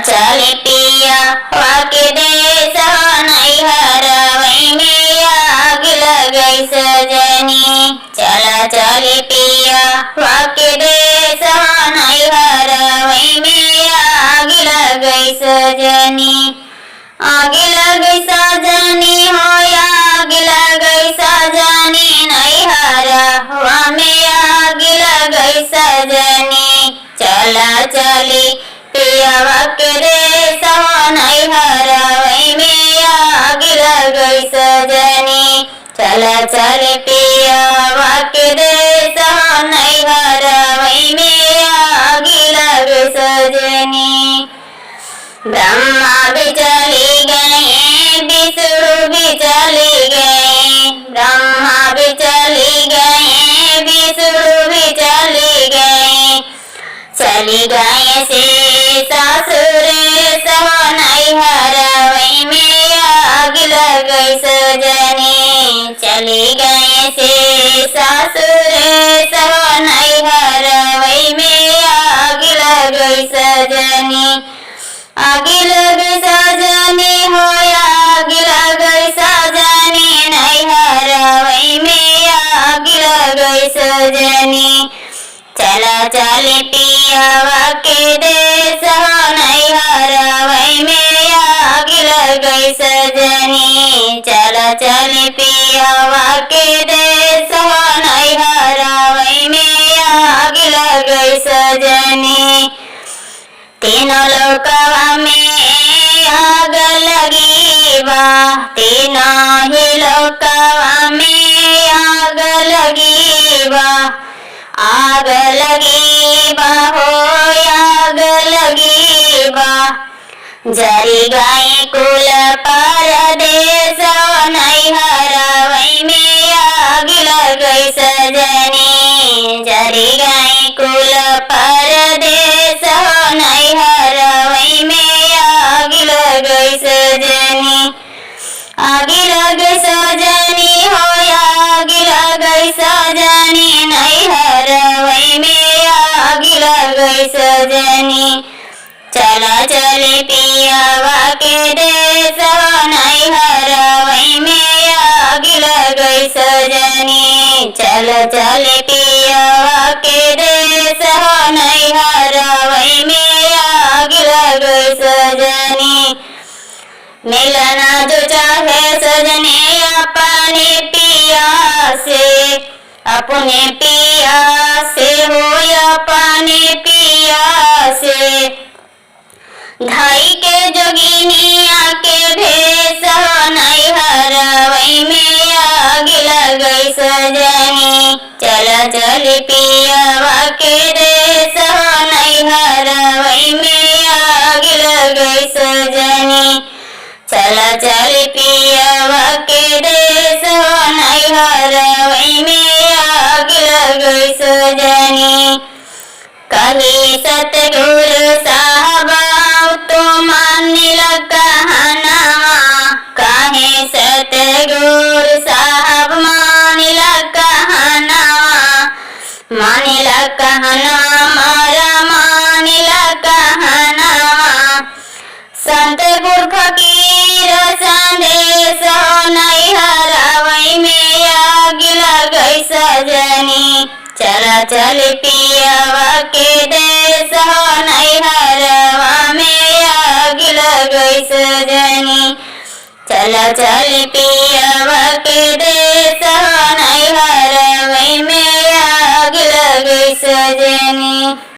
चले पिया वाके देश नैहर में आग लगई सजनी। चले पिया वाके देश नैहर में आग लगई सजनी। आग लगई सजनी हो आग लगई सजनी नैहर में आग लगई सजनी। चली पियावा के देश नैहर में आग लगई सजनी। चले पियावा के देश नैहर में आग लगई सजनी। ब्रह्मा भी चली गए विष्णु भी चली गए। ब्रह्मा भी चली गए विष्णु भी चली गए। चली गए से ससुर नैहर में आग लगई सजनी। चली गए से ससुर नैहर में आग लगई सजनी। आग लगई सजनी हो आग लगई सजनी नैहर में आग लगई सजनी। चले पियावा के देश नैहर में आग लगई सजनी। चले पियावा के देश नैहर में आग लगई सजनी। तीनों लोकवा में आग लगी बा। तीनों ही लोकवा में आग लगी बा। आग लगी बा हो आग लगी बा। जरी गए कुल परदेश नैहर में आग लगई सजनी। जरी गए कुल परदेश नैहर में आग लगई सजनी। आग लगई सजनी हो आग लगई सजनी नैहर में आग लगई सजनी। चले पियावा के देश नैहर में आग लगई सजनी। चले पियावा के देश नैहर में आग लगई सजनी। मिलना जो चाहे सजने अपने पिया से। अपने पिया से हो अपने पिया से। धाई के जोगिनिया के भेष नैहर में आग लगई सजनी। चले पियावा के देश नैहर में आग लगई सजनी। चले पियावा के देश नैहर में आग लगई सजनी। कही सतगुरु साहब तो मानिल कहनावा। कहे सतगुरु साहब मानिल कहनावा। मानिल कहनावा मारा मानिल कहनावा। संत गुरु फकीर संदेश नैहर में आग लगई सजनी। चले पियावा के देश नैहर में आग लगई सजनी। चले पियावा के देश नैहर में आग लगई सजनी।